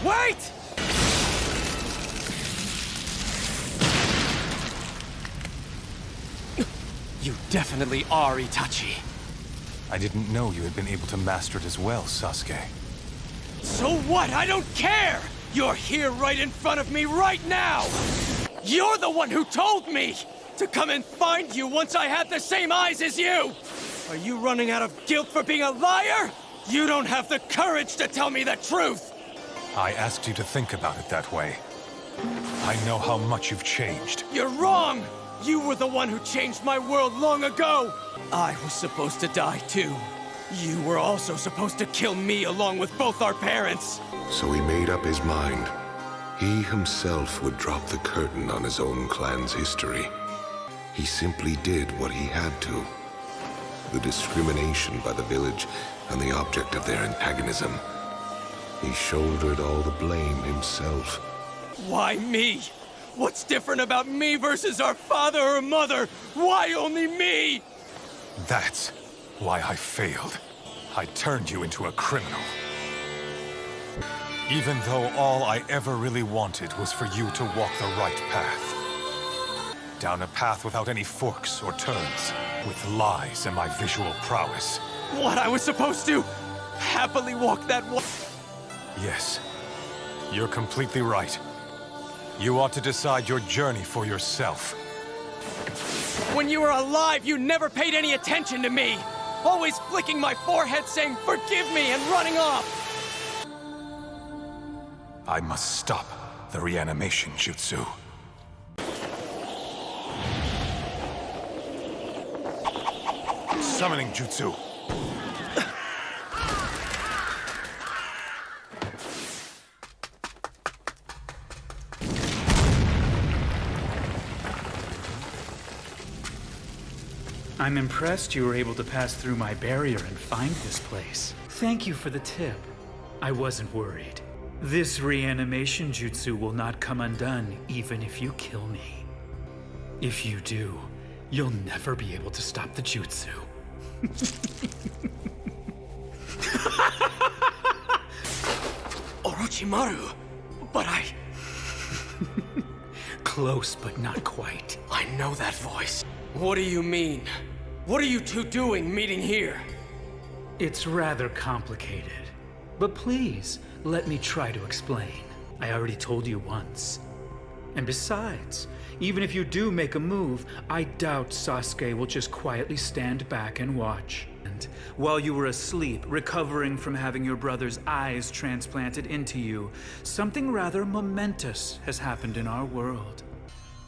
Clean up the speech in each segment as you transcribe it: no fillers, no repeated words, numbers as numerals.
Wait! You definitely are Itachi. I didn't know you had been able to master it as well, Sasuke. So what? I don't care! You're here right in front of me right now! You're the one who told me to come and find you once I had the same eyes as you! Are you running out of guilt for being a liar? You don't have the courage to tell me the truth! I asked you to think about it that way. I know how much you've changed. You're wrong! You were the one who changed my world long ago! I was supposed to die too. You were also supposed to kill me along with both our parents. So he made up his mind. He himself would drop the curtain on his own clan's history. He simply did what he had to. The discrimination by the village and the object of their antagonism. He shouldered all the blame himself. Why me? What's different about me versus our father or mother? Why only me? That's why I failed. I turned you into a criminal. Even though all I ever really wanted was for you to walk the right path. Down a path without any forks or turns, with lies and my visual prowess. What, I was supposed to happily walk that way? Yes, you're completely right. You ought to decide your journey for yourself. When you were alive, you never paid any attention to me. Always flicking my forehead saying, "Forgive me," and running off. I must stop the reanimation jutsu. Summoning jutsu. I'm impressed you were able to pass through my barrier and find this place. Thank you for the tip. I wasn't worried. This reanimation jutsu will not come undone even if you kill me. If you do, you'll never be able to stop the jutsu. Orochimaru, but Close, but not quite. I know that voice. What do you mean? What are you two doing meeting here? It's rather complicated. But please, let me try to explain. I already told you once. And besides, even if you do make a move, I doubt Sasuke will just quietly stand back and watch. And while you were asleep, recovering from having your brother's eyes transplanted into you, something rather momentous has happened in our world.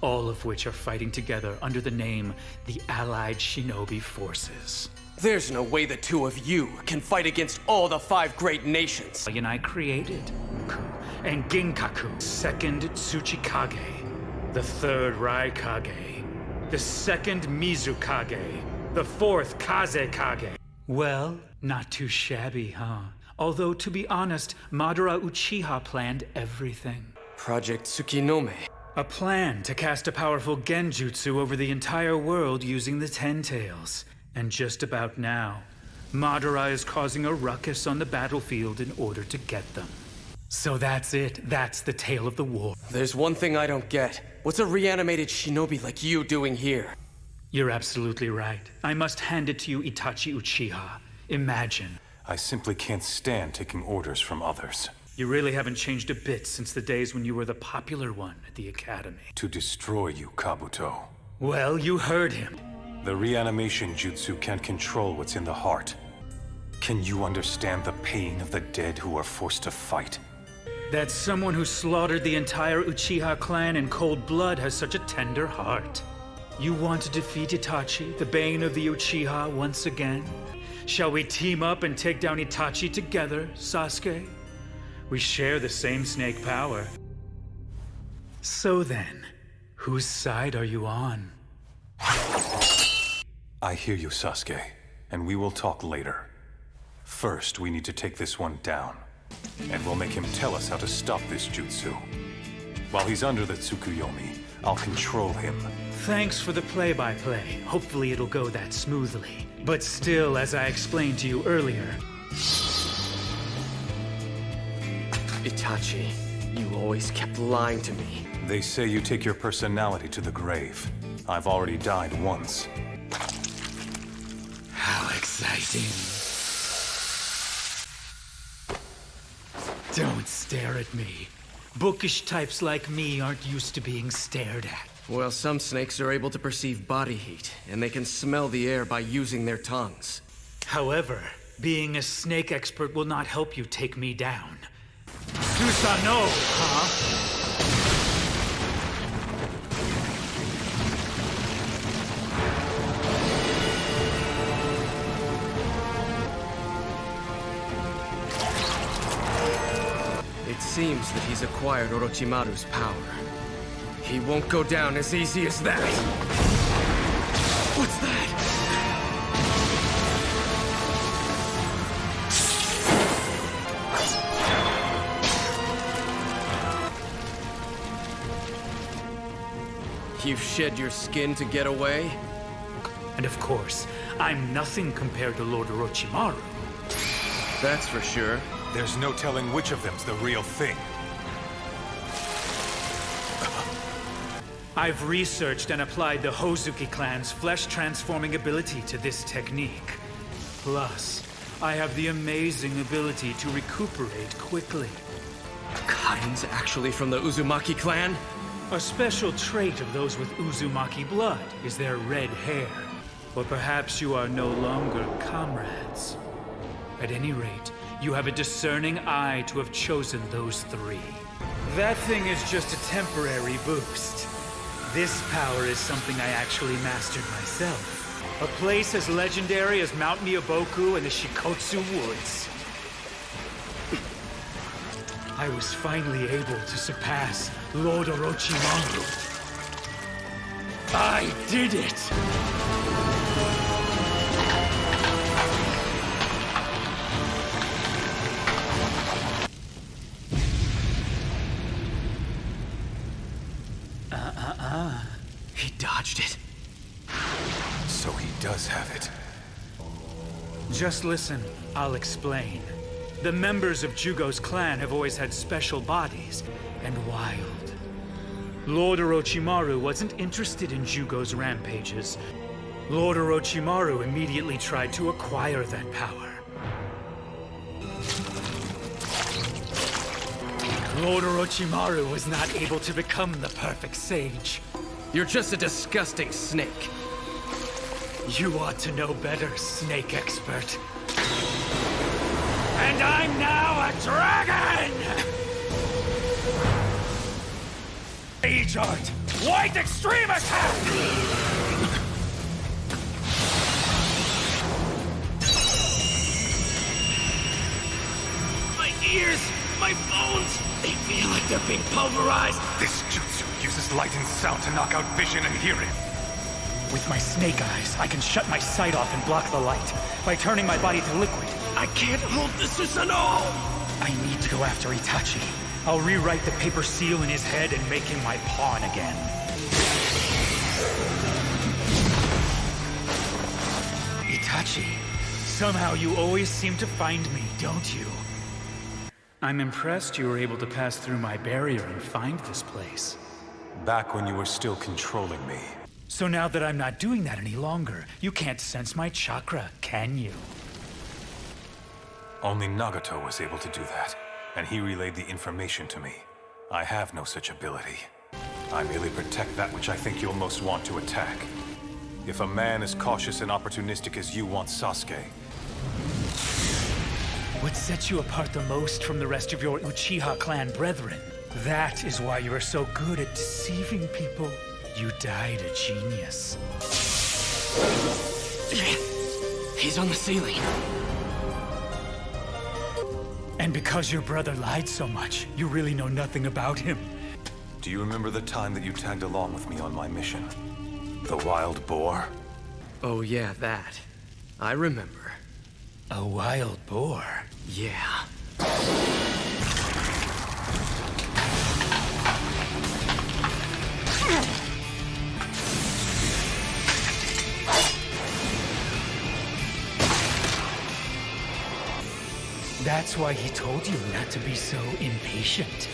All of which are fighting together under the name the Allied Shinobi Forces. There's no way the two of you can fight against all the 5 great nations. And I created Ku and Ginkaku, second Tsuchikage, the third Raikage, the second Mizukage, the fourth Kazekage. Well, not too shabby, huh? Although, to be honest, Madara Uchiha planned everything. Project Tsukinome. A plan to cast a powerful genjutsu over the entire world using the Ten Tails. And just about now, Madara is causing a ruckus on the battlefield in order to get them. So that's it. That's the tale of the war. There's one thing I don't get. What's a reanimated shinobi like you doing here? You're absolutely right. I must hand it to you, Itachi Uchiha. Imagine. I simply can't stand taking orders from others. You really haven't changed a bit since the days when you were the popular one at the academy. To destroy you, Kabuto. Well, you heard him. The reanimation jutsu can't control what's in the heart. Can you understand the pain of the dead who are forced to fight? That someone who slaughtered the entire Uchiha clan in cold blood has such a tender heart. You want to defeat Itachi, the bane of the Uchiha, once again? Shall we team up and take down Itachi together, Sasuke? We share the same snake power. So then, whose side are you on? I hear you, Sasuke, and we will talk later. First, we need to take this one down, and we'll make him tell us how to stop this jutsu. While he's under the Tsukuyomi, I'll control him. Thanks for the play-by-play. Hopefully it'll go that smoothly. But still, as I explained to you earlier, Itachi, you always kept lying to me. They say you take your personality to the grave. I've already died once. How exciting. Don't stare at me. Bookish types like me aren't used to being stared at. Well, some snakes are able to perceive body heat, and they can smell the air by using their tongues. However, being a snake expert will not help you take me down. Susano, huh? It seems that he's acquired Orochimaru's power. He won't go down as easy as that. What's that? You've shed your skin to get away? And of course, I'm nothing compared to Lord Orochimaru. That's for sure. There's no telling which of them's the real thing. I've researched and applied the Hozuki clan's flesh-transforming ability to this technique. Plus, I have the amazing ability to recuperate quickly. Kain's actually from the Uzumaki clan? A special trait of those with Uzumaki blood is their red hair. Or perhaps you are no longer comrades. At any rate, you have a discerning eye to have chosen those three. That thing is just a temporary boost. This power is something I actually mastered myself. A place as legendary as Mount Miyaboku and the Shikotsu Woods. I was finally able to surpass Lord Orochimaru. I did it! He dodged it. So he does have it. Just listen, I'll explain. The members of Jugo's clan have always had special bodies, and wild. Lord Orochimaru wasn't interested in Jugo's rampages. Lord Orochimaru immediately tried to acquire that power. Lord Orochimaru was not able to become the perfect sage. You're just a disgusting snake. You ought to know better, snake expert. And I'm now a dragon! Age art! White extremist hat! My ears! My bones! They feel like they're being pulverized! This jutsu uses light and sound to knock out vision and hearing. With my snake eyes, I can shut my sight off and block the light by turning my body to liquid. I can't hold the Susanoo! I need to go after Itachi. I'll rewrite the paper seal in his head and make him my pawn again. Itachi, somehow you always seem to find me, don't you? I'm impressed you were able to pass through my barrier and find this place. Back when you were still controlling me. So now that I'm not doing that any longer, you can't sense my chakra, can you? Only Nagato was able to do that, and he relayed the information to me. I have no such ability. I merely protect that which I think you'll most want to attack. If a man as cautious and opportunistic as you wants Sasuke, What sets you apart the most from the rest of your Uchiha clan brethren? That is why you are so good at deceiving people. You died a genius. He's on the ceiling. And because your brother lied so much, you really know nothing about him. do you remember the time that you tagged along with me on my mission? The wild boar? Oh yeah, that. I remember. A wild boar? Yeah. That's why he told you not to be so impatient.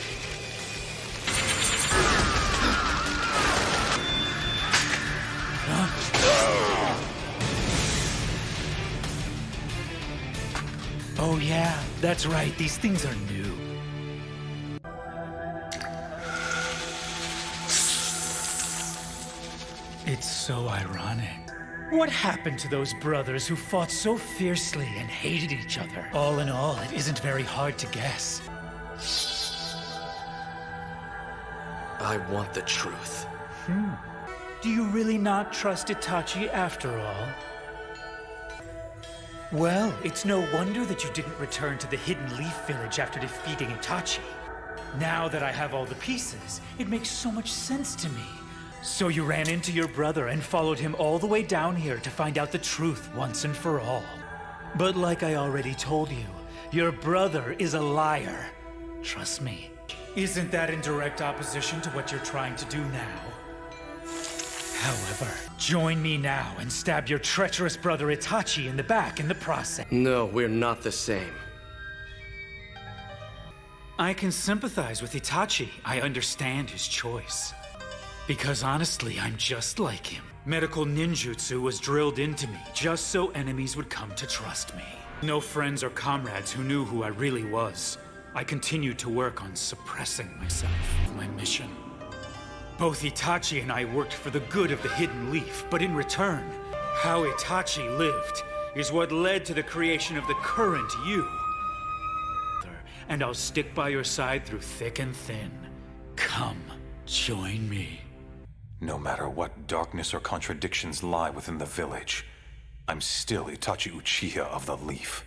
Oh yeah, that's right, these things are new. It's so ironic. What happened to those brothers who fought so fiercely and hated each other? All in all, it isn't very hard to guess. I want the truth. Do you really not trust Itachi after all? Well, it's no wonder that you didn't return to the Hidden Leaf Village after defeating Itachi. Now that I have all the pieces, it makes so much sense to me. So you ran into your brother and followed him all the way down here to find out the truth once and for all. But like I already told you, your brother is a liar. Trust me. Isn't that in direct opposition to what you're trying to do now? However, join me now and stab your treacherous brother Itachi in the back in the process. No, we're not the same. I can sympathize with Itachi. I understand his choice. Because honestly, I'm just like him. Medical ninjutsu was drilled into me just so enemies would come to trust me. No friends or comrades who knew who I really was. I continued to work on suppressing myself with my mission. Both Itachi and I worked for the good of the Hidden Leaf, but in return, how Itachi lived is what led to the creation of the current you. And I'll stick by your side through thick and thin. Come, join me. No matter what darkness or contradictions lie within the village, I'm still Itachi Uchiha of the Leaf.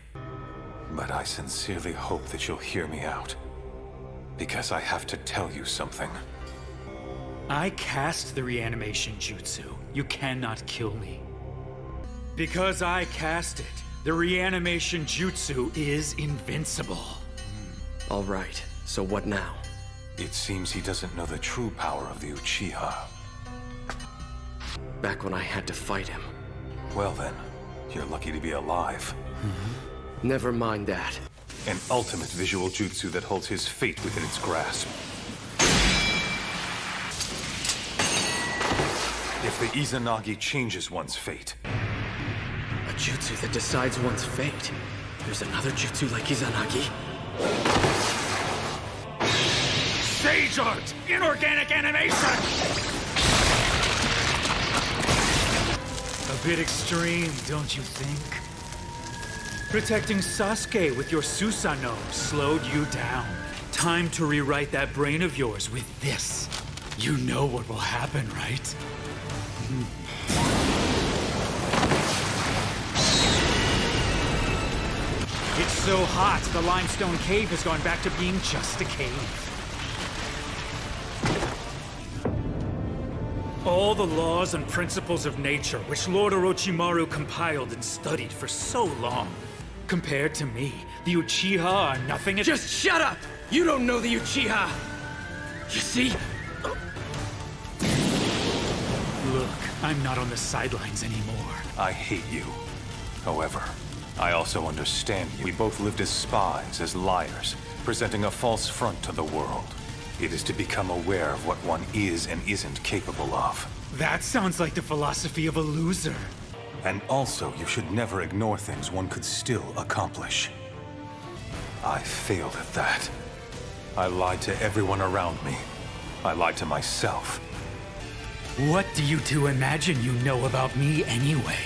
But I sincerely hope that you'll hear me out, because I have to tell you something. I cast the reanimation jutsu. You cannot kill me. Because I cast it, the reanimation jutsu is invincible. All right, so what now? It seems he doesn't know the true power of the Uchiha. Back when I had to fight him. Well then, you're lucky to be alive. Never mind that. An ultimate visual jutsu that holds his fate within its grasp. If the Izanagi changes one's fate, A jutsu that decides one's fate. There's another jutsu like Izanagi. Sage art! Inorganic animation! A bit extreme, don't you think? Protecting Sasuke with your Susanoo slowed you down. Time to rewrite that brain of yours with this. You know what will happen, right? It's so hot, the limestone cave has gone back to being just a cave. All the laws and principles of nature, which Lord Orochimaru compiled and studied for so long. Compared to me, the Uchiha are nothing. Just shut up! You don't know the Uchiha! You see? Look, I'm not on the sidelines anymore. I hate you. However, I also understand you. We both lived as spies, as liars, presenting a false front to the world. It is to become aware of what one is and isn't capable of. That sounds like the philosophy of a loser. And also, you should never ignore things one could still accomplish. I failed at that. I lied to everyone around me. I lied to myself. What do you two imagine you know about me anyway?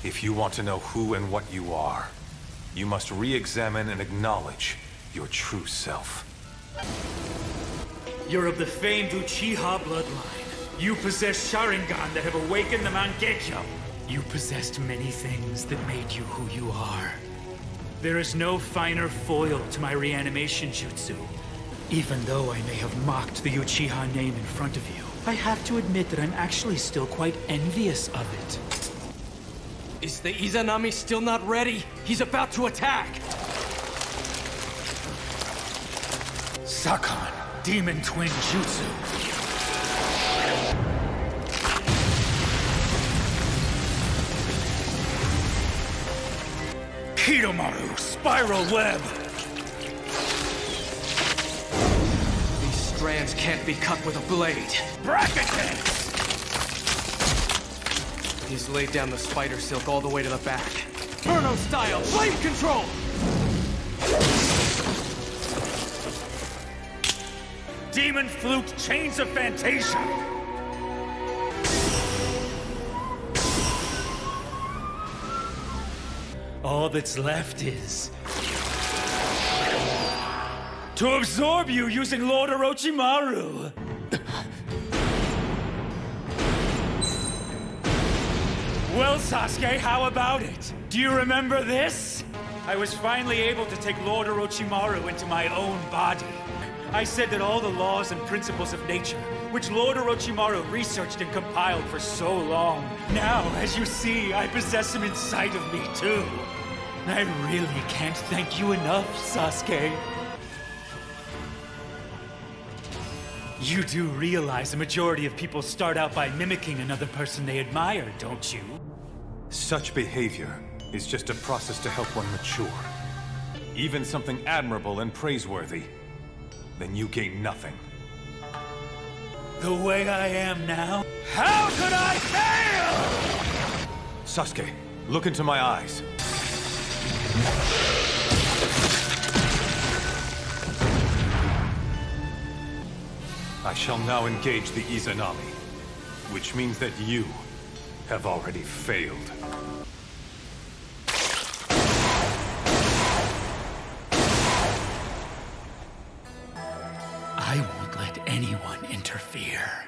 If you want to know who and what you are, you must re-examine and acknowledge your true self. You're of the famed Uchiha bloodline. You possess Sharingan that have awakened the Mangekyo. You possessed many things that made you who you are. There is no finer foil to my reanimation jutsu. Even though I may have mocked the Uchiha name in front of you, I have to admit that I'm actually still quite envious of it. Is the Izanami still not ready? He's about to attack! Sakan, Demon Twin Jutsu. Kidomaru, Spiral Web! strands can't be cut with a blade. Bracket this! He's laid down the spider silk all the way to the back. Inferno style, flame control! Demon flute chains of Fantasia! All that's left is to absorb you using Lord Orochimaru! Well, Sasuke, how about it? Do you remember this? I was finally able to take Lord Orochimaru into my own body. I said that all the laws and principles of nature, which Lord Orochimaru researched and compiled for so long, now, as you see, I possess him inside of me, too. I really can't thank you enough, Sasuke. You do realize the majority of people start out by mimicking another person they admire, don't you? Such behavior is just a process to help one mature. Even something admirable and praiseworthy, then you gain nothing. The way I am now? How could I fail? Sasuke, look into my eyes. I shall now engage the Izanami, which means that you have already failed. I won't let anyone interfere.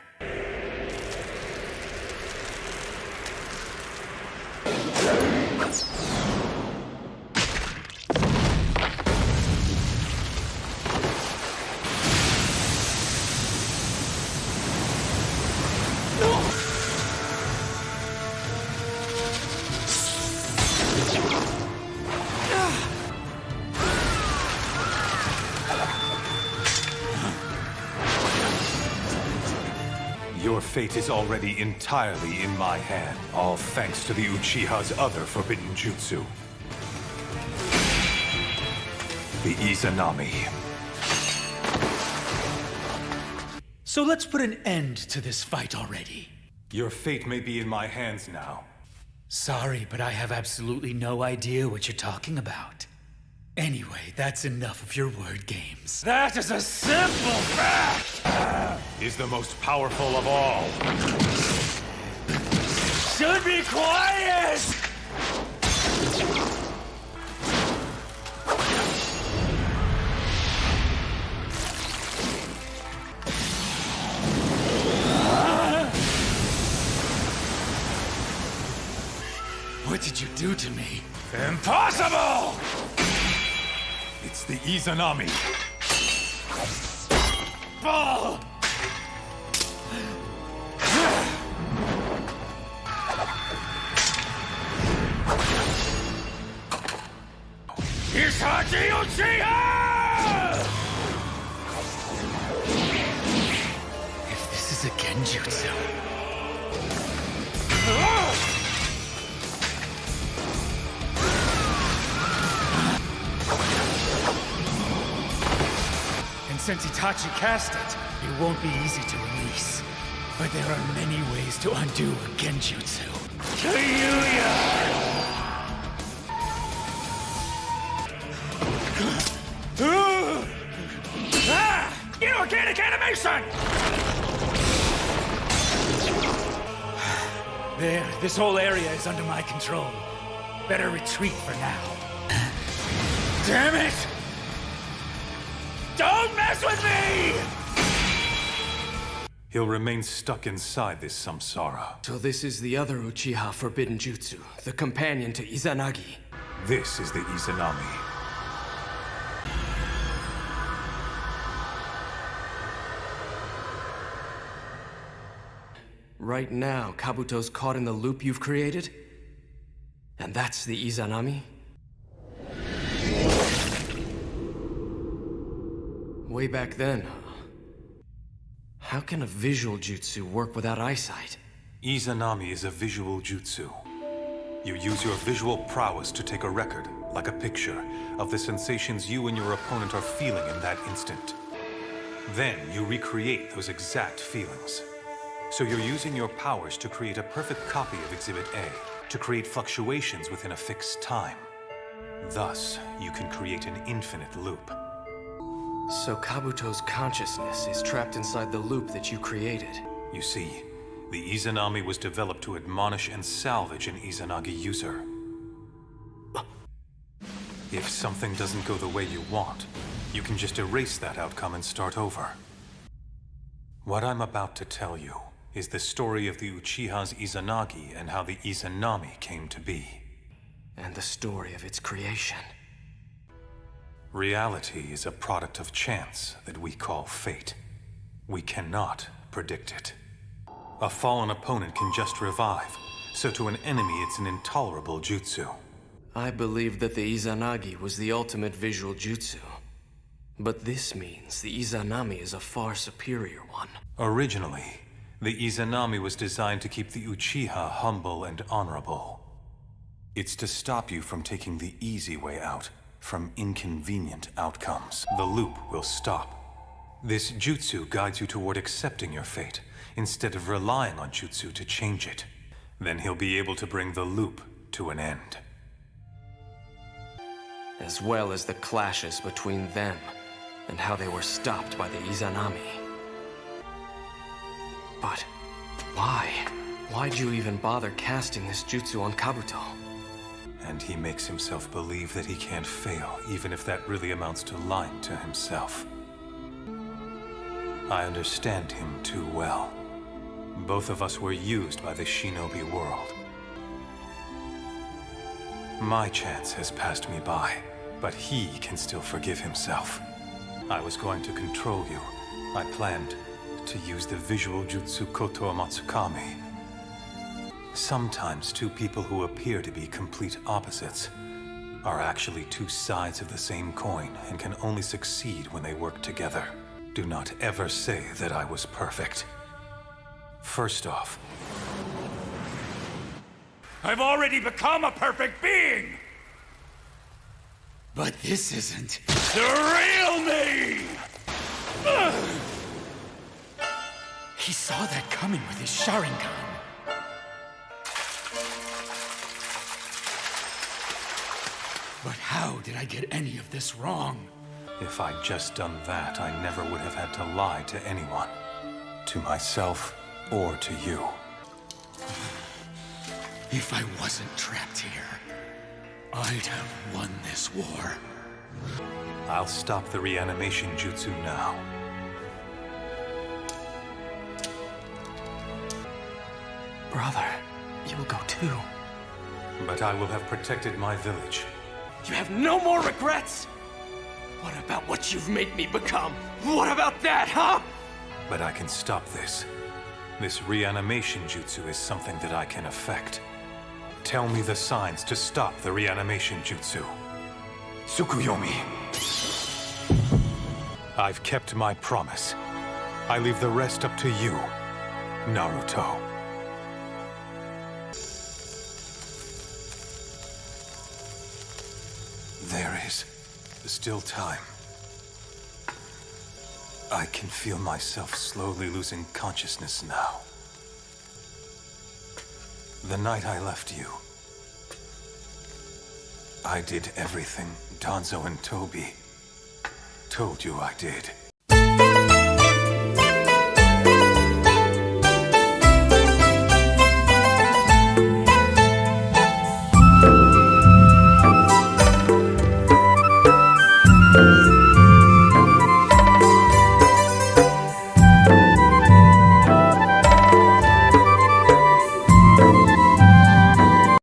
Your fate is already entirely in my hand, all thanks to the Uchiha's other forbidden jutsu. The Izanami. So let's put an end to this fight already. Your fate may be in my hands now. Sorry, but I have absolutely no idea what you're talking about. Anyway, that's enough of your word games. That is a simple fact! Is the most powerful of all. Should be quiet! What did you do to me? Impossible! It's the Izanami. Ball! Itachi Uchiha! If this is a genjutsu... And since Itachi cast it, it won't be easy to release. But there are many ways to undo a genjutsu. Kyuya! Inorganic animation! There, this whole area is under my control. Better retreat for now. Damn it! Don't mess with me! He'll remain stuck inside this samsara. So this is the other Uchiha forbidden jutsu, the companion to Izanagi. This is the Izanami. Right now, Kabuto's caught in the loop you've created? And that's the Izanami? Way back then, huh? How can a visual jutsu work without eyesight? Izanami is a visual jutsu. You use your visual prowess to take a record, like a picture, of the sensations you and your opponent are feeling in that instant. Then you recreate those exact feelings. So you're using your powers to create a perfect copy of Exhibit A, to create fluctuations within a fixed time. Thus, you can create an infinite loop. So Kabuto's consciousness is trapped inside the loop that you created. You see, the Izanami was developed to admonish and salvage an Izanagi user. If something doesn't go the way you want, you can just erase that outcome and start over. What I'm about to tell you is the story of the Uchiha's Izanagi and how the Izanami came to be. And the story of its creation. Reality is a product of chance that we call fate. We cannot predict it. A fallen opponent can just revive, so to an enemy it's an intolerable jutsu. I believed that the Izanagi was the ultimate visual jutsu. But this means the Izanami is a far superior one. Originally, the Izanami was designed to keep the Uchiha humble and honorable. It's to stop you from taking the easy way out, from inconvenient outcomes. The loop will stop. This jutsu guides you toward accepting your fate, instead of relying on jutsu to change it. Then he'll be able to bring the loop to an end. As well as the clashes between them, and how they were stopped by the Izanami. But why? Why'd you even bother casting this jutsu on Kabuto? And he makes himself believe that he can't fail, even if that really amounts to lying to himself. I understand him too well. Both of us were used by the shinobi world. My chance has passed me by, but he can still forgive himself. I was going to control you. I planned to use the visual jutsu Koto Amatsukami. Sometimes two people who appear to be complete opposites are actually two sides of the same coin and can only succeed when they work together. Do not ever say that I was perfect. First off, I've already become a perfect being! But this isn't the real me! He saw that coming with his Sharingan. But how did I get any of this wrong? if I'd just done that, I never would have had to lie to anyone. To myself or to you. If I wasn't trapped here, I'd have won this war. I'll stop the reanimation jutsu now. Brother, you will go too. But I will have protected my village. You have no more regrets? What about what you've made me become? What about that, huh? But I can stop this. This reanimation jutsu is something that I can affect. Tell me the signs to stop the reanimation jutsu. Tsukuyomi. I've kept my promise. I leave the rest up to you, Naruto. There is still time. I can feel myself slowly losing consciousness now. The night I left you, I did everything Danzo and Toby told you I did.